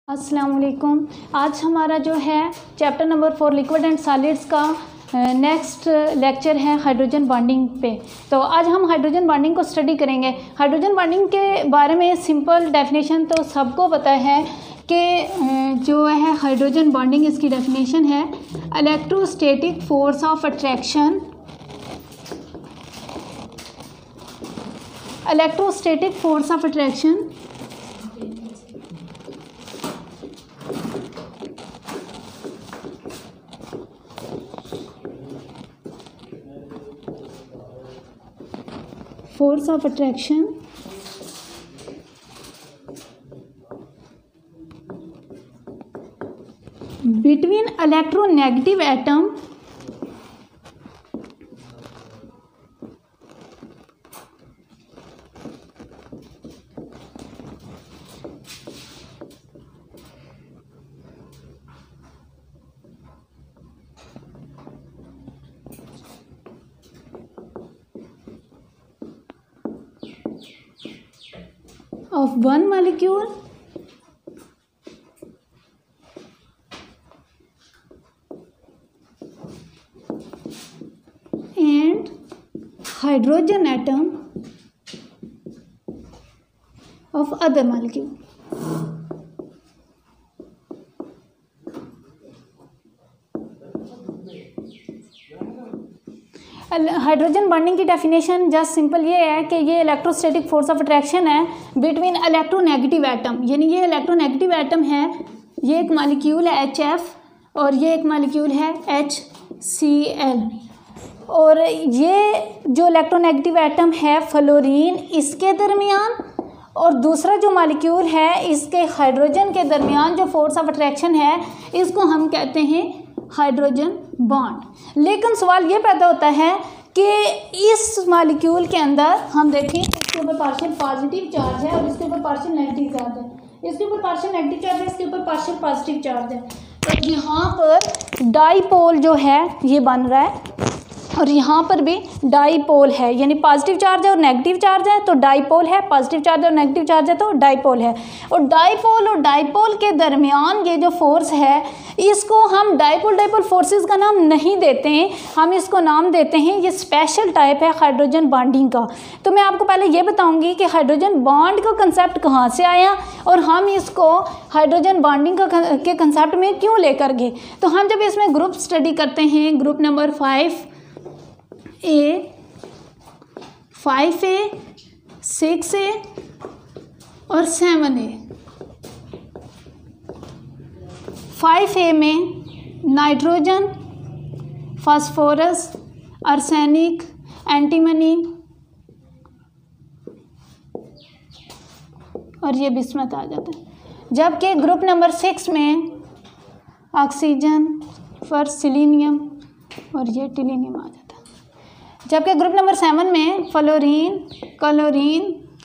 अस्सलाम वालेकुम। आज हमारा जो है chapter number 4 liquid and solids का नेक्स्ट लेक्चर है हाइड्रोजन बॉन्डिंग पे। तो आज हम हाइड्रोजन बॉन्डिंग को स्टडी करेंगे। हाइड्रोजन बॉन्डिंग के बारे में सिंपल डेफिनेशन तो सबको पता है कि जो है हाइड्रोजन बॉन्डिंग, इसकी डेफिनेशन है electrostatic force of attraction, electrostatic force of attraction force of attraction between electronegative atom of one molecule and hydrogen atom of other molecule. Hydrogen bonding की डेफिनेशन जस्ट सिंपल ये है कि ये electrostatic force of attraction है between electronegative atom, यानी ये electronegative atom है, ये एक मॉलिक्यूल है HF और ये एक मॉलिक्यूल है HCl, और ये जो इलेक्ट्रोनेगेटिव एटम है फ्लोरीन, इसके दरमियान और दूसरा जो मॉलिक्यूल है इसके हाइड्रोजन के दरमियान जो फोर्स ऑफ अट्रैक्शन है इसको हम कहते हैं हाइड्रोजन बॉन्ड। लेकिन सवाल ये पैदा होता है कि इस मॉलिक्यूल के अंदर हम देखें इसके ऊपर पार्शियल पॉजिटिव चार्ज है और इसके ऊपर पार्शियल नेगेटिव चार्ज है, इसके ऊपर पार्शियल नेगेटिव चार्ज है, इसके ऊपर पार्शियल पॉजिटिव चार्ज है। तो यहाँ पर डाईपोल जो है ये बन रहा है और यहाँ पर भी डाईपोल है, यानी पॉजिटिव चार्ज है और नेगेटिव चार्ज है तो डाईपोल है, पॉजिटिव चार्ज और नेगेटिव चार्ज है तो डाईपोल है। और डाईपोल के दरमियान ये जो फोर्स है इसको हम डाईपोल फोर्सेस का नाम नहीं देते हैं, हम इसको नाम देते हैं, ये स्पेशल टाइप है हाइड्रोजन बॉन्डिंग का। तो मैं आपको पहले ये बताऊंगी कि हाइड्रोजन बॉन्ड का कंसेप्ट कहाँ से आया और हम इसको हाइड्रोजन बॉन्डिंग के कंसेप्ट में क्यों लेकर गए। तो हम जब इसमें ग्रुप स्टडी करते हैं, group number 5A, 5A, 6A और 7A। 5A में नाइट्रोजन, फास्फोरस, आर्सेनिक, एंटीमनी और ये बिस्मत आ जाता है। जबकि ग्रुप नंबर 6 में ऑक्सीजन, फर्स्ट सिलीनियम और ये टिलीनियम आ जाता है। जबकि ग्रुप नंबर 7 में फ्लोरीन, क्लोरीन,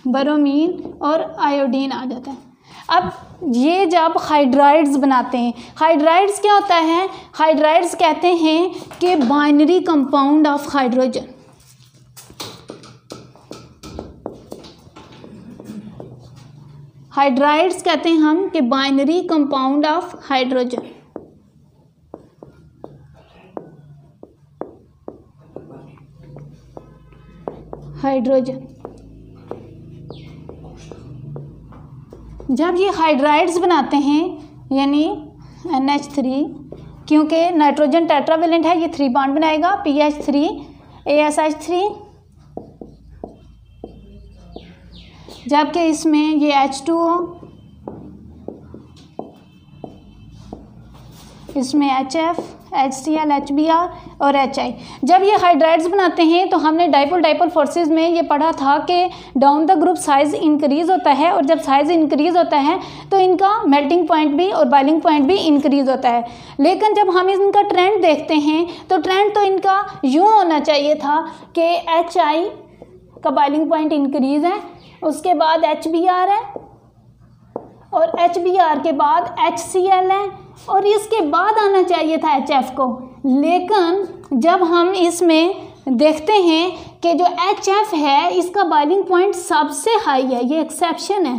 ब्रोमीन और आयोडीन आ जाता है। अब ये जब हाइड्राइड्स बनाते हैं, हाइड्राइड्स क्या होता है, हाइड्राइड्स कहते हैं कि binary compound of hydrogen. Hydrides कहते हैं हम कि binary compound of hydrogen. Hydrogen जब ये हाइड्राइड्स बनाते हैं यानी NH3, क्योंकि नाइट्रोजन टेट्रावेलेंट है, ये 3 बॉन्ड बनाएगा, PH3 ASH3, जबकि इसमें ये H2O, इसमें HF, HCl, HBr और HI। जब ये हाइड्राइड्स बनाते हैं तो हमने डाइपोल फोर्सेस में ये पढ़ा था कि down the group size increase होता है और जब साइज इंक्रीज होता है तो इनका मेल्टिंग पॉइंट भी और बॉइलिंग पॉइंट भी इंक्रीज होता है। लेकिन जब हम इनका ट्रेंड देखते हैं तो ट्रेंड तो इनका यूँ होना चाहिए था कि HI का बॉइलिंग पॉइंट इंक्रीज है, उसके बाद HBr है और HBr के बाद HCl है और इसके बाद आना चाहिए था HF को। लेकिन जब हम इसमें देखते हैं कि जो HF है इसका बॉइलिंग पॉइंट सबसे हाई है, ये एक्सेप्शन है।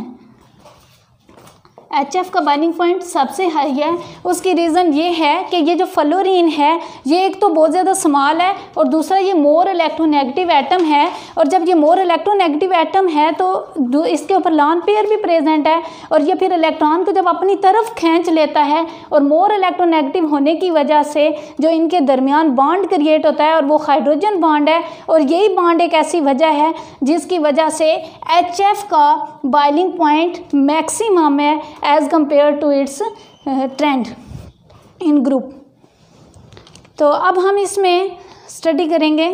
HF का बाइंडिंग पॉइंट सबसे हाई है। उसकी रीज़न ये है कि ये जो फ्लोरीन है ये एक तो बहुत ज़्यादा स्मॉल है और दूसरा ये मोर इलेक्ट्रोनेगेटिव एटम है। और जब ये मोर इलेक्ट्रोनेगेटिव एटम है तो इसके ऊपर लॉन पेयर भी प्रेजेंट है और ये फिर इलेक्ट्रॉन को जब अपनी तरफ खींच लेता है और मोर इलेक्ट्रोनेगेटिव होने की वजह से जो इनके दरमियान बॉन्ड क्रिएट होता है और वो हाइड्रोजन बॉन्ड है। और यही बॉन्ड एक ऐसी वजह है जिसकी वजह से HF का बॉइलिंग पॉइंट मैक्सिमम है as compare to its trend in group. तो अब हम इसमें स्टडी करेंगे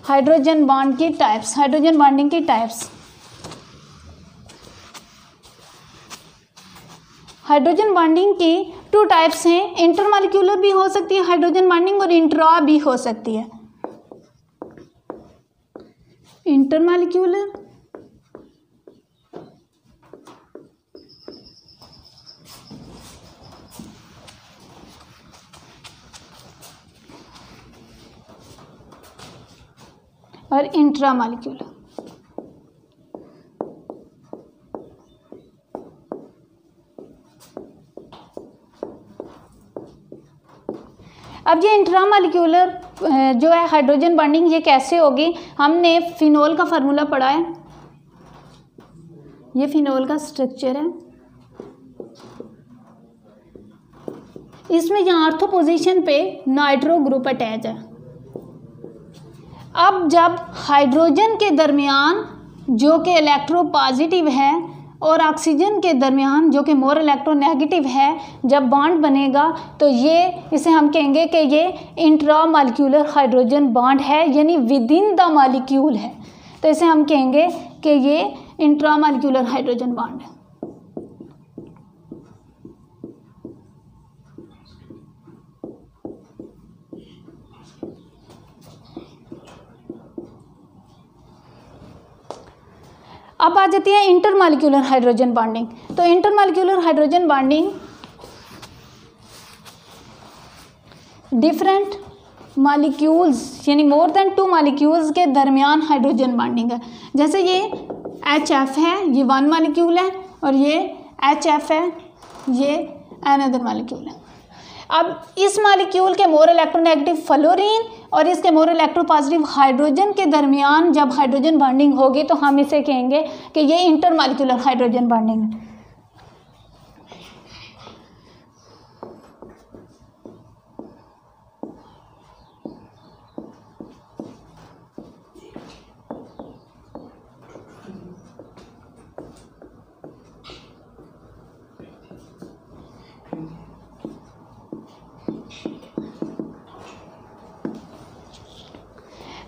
हाइड्रोजन बॉन्ड की टाइप्स, हाइड्रोजन बॉन्डिंग की टाइप्स। हाइड्रोजन बॉन्डिंग की 2 टाइप्स हैं, इंटरमॉलिक्यूलर भी हो सकती है हाइड्रोजन बॉन्डिंग और इंट्रा भी हो सकती है। इंटरमॉलिक्यूलर और इंट्रामॉलिक्यूलर। अब ये इंट्रामॉलिक्यूलर जो है हाइड्रोजन बॉन्डिंग ये कैसे होगी, हमने फिनोल का फार्मूला पढ़ा है। ये फिनोल का स्ट्रक्चर है, इसमें यहाँ ऑर्थो पोजीशन पे नाइट्रो ग्रुप अटैच है। अब जब हाइड्रोजन के दरमियान जो कि इलेक्ट्रो पॉजिटिव है और ऑक्सीजन के दरमियान जो कि मोर इलेक्ट्रोनेगेटिव है जब बॉन्ड बनेगा तो ये इसे हम कहेंगे कि ये इंट्रामॉलिक्यूलर हाइड्रोजन बॉन्ड है, यानी विद इन द मॉलिक्यूल है। तो इसे हम कहेंगे कि ये इंट्रामॉलिक्यूलर हाइड्रोजन बॉन्ड है। अब आ जाती है इंटरमॉलिक्यूलर हाइड्रोजन बॉन्डिंग। तो intermolecular hydrogen bonding different molecules यानी मोर देन 2 मॉलिक्यूल्स के दरमियान हाइड्रोजन बॉन्डिंग है। जैसे ये HF है, ये 1 मॉलिक्यूल है और ये HF है, ये अनदर मॉलिक्यूल है। अब इस मॉलिक्यूल के मोर इलेक्ट्रोनेगेटिव फ्लोरीन और इसके मोर इलेक्ट्रोपॉजिटिव हाइड्रोजन के दरमियान जब हाइड्रोजन बॉन्डिंग होगी तो हम इसे कहेंगे कि ये इंटरमॉलिक्यूलर हाइड्रोजन बॉन्डिंग है।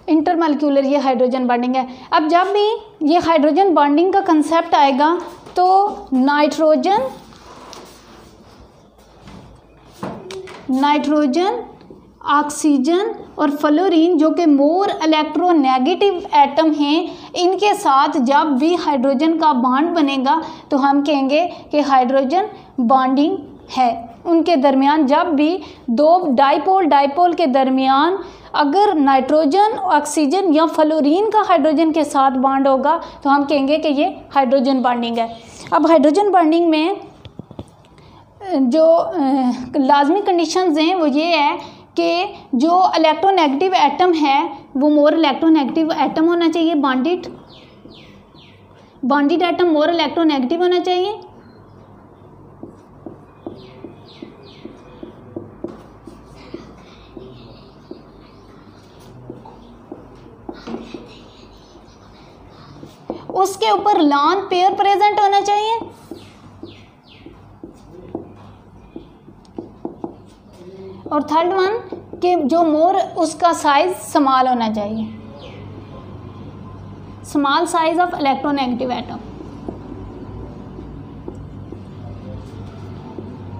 इंटरमॉलिक्यूलर ये हाइड्रोजन बॉन्डिंग है। अब जब भी ये हाइड्रोजन बॉन्डिंग का कंसेप्ट आएगा तो नाइट्रोजन ऑक्सीजन और फ्लोरीन जो कि मोर इलेक्ट्रोनेगेटिव एटम हैं, इनके साथ जब भी हाइड्रोजन का बॉन्ड बनेगा तो हम कहेंगे कि हाइड्रोजन बॉन्डिंग है। उनके दरमियान जब भी 2 डाइपोल के दरमियान अगर नाइट्रोजन ऑक्सीजन या फ्लोरीन का हाइड्रोजन के साथ बॉन्ड होगा तो हम कहेंगे कि ये हाइड्रोजन बॉन्डिंग है। अब हाइड्रोजन बॉन्डिंग में जो लाजमी कंडीशंस हैं वो ये है कि जो इलेक्ट्रोनेगेटिव एटम है वो मोर इलेक्ट्रोनेगेटिव एटम होना चाहिए, बॉन्डिड एटम मोर इलेक्ट्रोनेगेटिव होना चाहिए। उसके ऊपर लॉन पेयर प्रेजेंट होना चाहिए और थर्ड वन कि जो मोर उसका साइज स्मॉल होना चाहिए, small size of electronegative atom,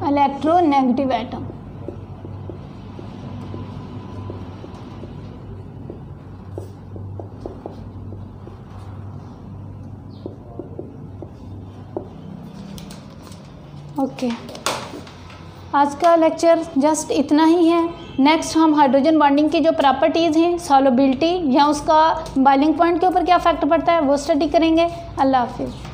electronegative atom. Okay, आज का लेक्चर जस्ट इतना ही है। नेक्स्ट हम हाइड्रोजन बॉन्डिंग की जो प्रॉपर्टीज़ हैं, सॉल्युबिलिटी या उसका बॉइलिंग पॉइंट के ऊपर क्या इफेक्ट पड़ता है वो स्टडी करेंगे। अल्लाह हाफिज़।